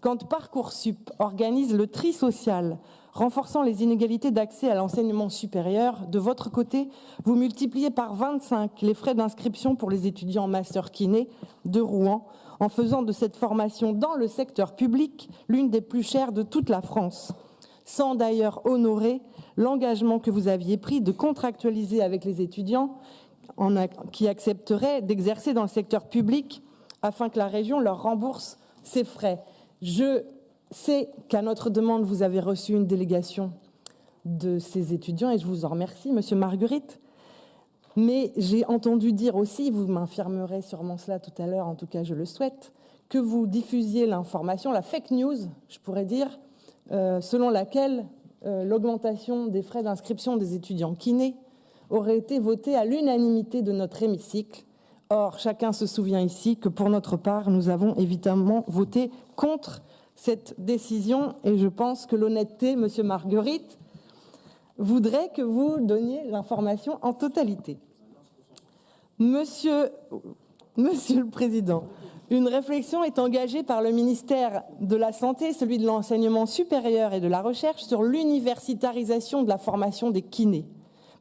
Quand Parcoursup organise le tri social, renforçant les inégalités d'accès à l'enseignement supérieur, de votre côté, vous multipliez par 25 les frais d'inscription pour les étudiants en master kiné de Rouen, en faisant de cette formation dans le secteur public l'une des plus chères de toute la France, sans d'ailleurs honorer l'engagement que vous aviez pris de contractualiser avec les étudiants qui accepteraient d'exercer dans le secteur public afin que la région leur rembourse ces frais. Je sais qu'à notre demande, vous avez reçu une délégation de ces étudiants et je vous en remercie, Monsieur Marguerite. Mais j'ai entendu dire aussi, vous m'infirmerez sûrement cela tout à l'heure, en tout cas je le souhaite, que vous diffusiez l'information, la fake news, je pourrais dire, selon laquelle l'augmentation des frais d'inscription des étudiants kinés aurait été votée à l'unanimité de notre hémicycle. Or, chacun se souvient ici que pour notre part, nous avons évidemment voté contre cette décision et je pense que l'honnêteté, Monsieur Marguerite, voudrait que vous donniez l'information en totalité. Monsieur le Président, une réflexion est engagée par le ministère de la Santé, celui de l'enseignement supérieur et de la recherche sur l'universitarisation de la formation des kinés.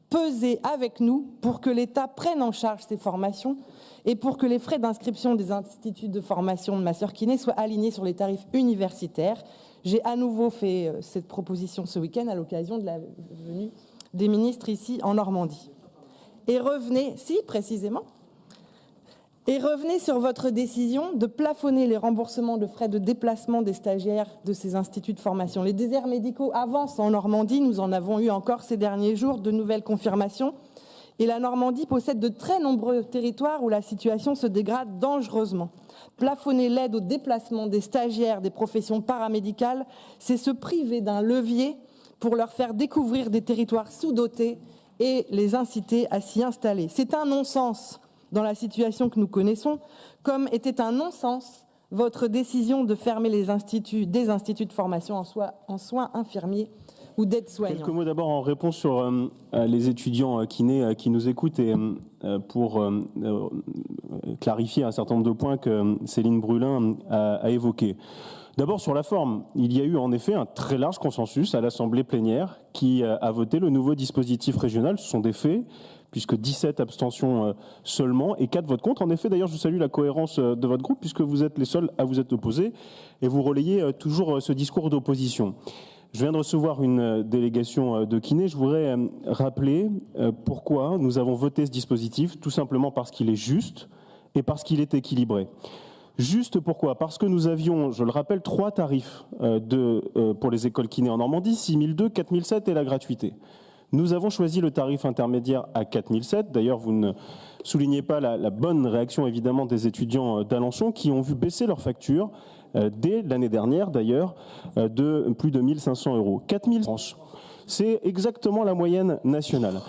Pesez avec nous pour que l'État prenne en charge ces formations et pour que les frais d'inscription des instituts de formation de master kiné soient alignés sur les tarifs universitaires. J'ai à nouveau fait cette proposition ce week-end à l'occasion de la venue des ministres ici en Normandie. Et revenez sur votre décision de plafonner les remboursements de frais de déplacement des stagiaires de ces instituts de formation. Les déserts médicaux avancent en Normandie, nous en avons eu encore ces derniers jours de nouvelles confirmations. Et la Normandie possède de très nombreux territoires où la situation se dégrade dangereusement. Plafonner l'aide au déplacement des stagiaires des professions paramédicales, c'est se priver d'un levier pour leur faire découvrir des territoires sous-dotés et les inciter à s'y installer. C'est un non-sens dans la situation que nous connaissons, comme était un non-sens votre décision de fermer des instituts de formation en soins infirmiers ou d'aide-soignants. Quelques mots d'abord en réponse sur les étudiants kinés qui nous écoutent et pour clarifier un certain nombre de points que Céline Brulin a évoqués. D'abord sur la forme, il y a eu en effet un très large consensus à l'Assemblée plénière qui a voté le nouveau dispositif régional. Ce sont des faits, puisque 17 abstentions seulement et 4 votes contre. En effet, d'ailleurs, je salue la cohérence de votre groupe, puisque vous êtes les seuls à vous être opposés et vous relayez toujours ce discours d'opposition. Je viens de recevoir une délégation de kinés. Je voudrais rappeler pourquoi nous avons voté ce dispositif, tout simplement parce qu'il est juste et parce qu'il est équilibré. Juste pourquoi? Parce que nous avions, je le rappelle, 3 tarifs pour les écoles kinés en Normandie, 6 200, 4 700 et la gratuité. Nous avons choisi le tarif intermédiaire à 4 700. D'ailleurs, vous ne soulignez pas la bonne réaction évidemment des étudiants d'Alençon qui ont vu baisser leur facture dès l'année dernière d'ailleurs de plus de 1 500 €. 4 000 €. C'est exactement la moyenne nationale.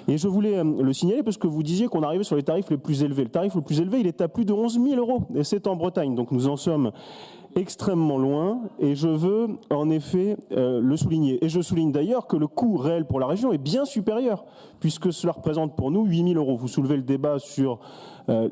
Et je voulais le signaler parce que vous disiez qu'on arrivait sur les tarifs les plus élevés. Le tarif le plus élevé, il est à plus de 11 000 €. Et c'est en Bretagne. Donc nous en sommes extrêmement loin. Et je veux en effet le souligner. Et je souligne d'ailleurs que le coût réel pour la région est bien supérieur, puisque cela représente pour nous 8 000 €. Vous soulevez le débat sur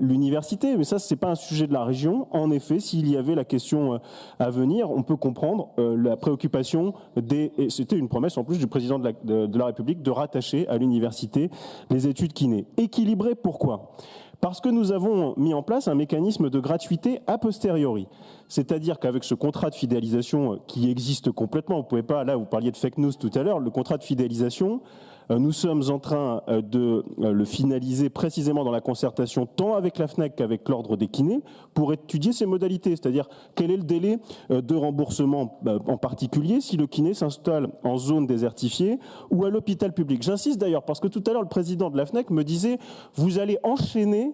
l'université, mais ça, c'est pas un sujet de la région. En effet, s'il y avait la question à venir, on peut comprendre la préoccupation et c'était une promesse en plus du président de la République de rattacher à l'université les études kiné. Équilibré, pourquoi ? Parce que nous avons mis en place un mécanisme de gratuité a posteriori. C'est-à-dire qu'avec ce contrat de fidélisation qui existe complètement, vous pouvez pas, là vous parliez de fake news tout à l'heure, le contrat de fidélisation, nous sommes en train de le finaliser précisément dans la concertation tant avec la FNEC qu'avec l'ordre des kinés pour étudier ses modalités, c'est-à-dire quel est le délai de remboursement en particulier si le kiné s'installe en zone désertifiée ou à l'hôpital public. J'insiste d'ailleurs parce que tout à l'heure le président de la FNEC me disait vous allez enchaîner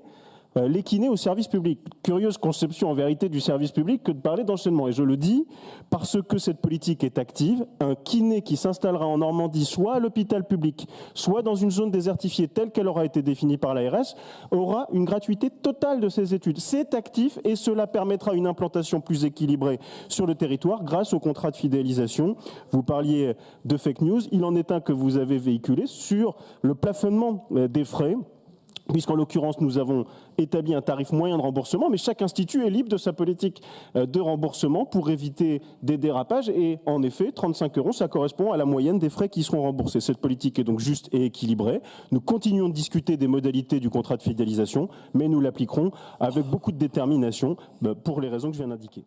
les kinés au service public. Curieuse conception en vérité du service public que de parler d'enchaînement. Et je le dis parce que cette politique est active. Un kiné qui s'installera en Normandie, soit à l'hôpital public, soit dans une zone désertifiée telle qu'elle aura été définie par l'ARS, aura une gratuité totale de ses études. C'est actif et cela permettra une implantation plus équilibrée sur le territoire grâce au contrat de fidélisation. Vous parliez de fake news. Il en est un que vous avez véhiculé sur le plafonnement des frais. puisqu'en l'occurrence, nous avons établi un tarif moyen de remboursement, mais chaque institut est libre de sa politique de remboursement pour éviter des dérapages. Et en effet, 35 €, ça correspond à la moyenne des frais qui seront remboursés. Cette politique est donc juste et équilibrée. Nous continuons de discuter des modalités du contrat de fidélisation, mais nous l'appliquerons avec beaucoup de détermination pour les raisons que je viens d'indiquer.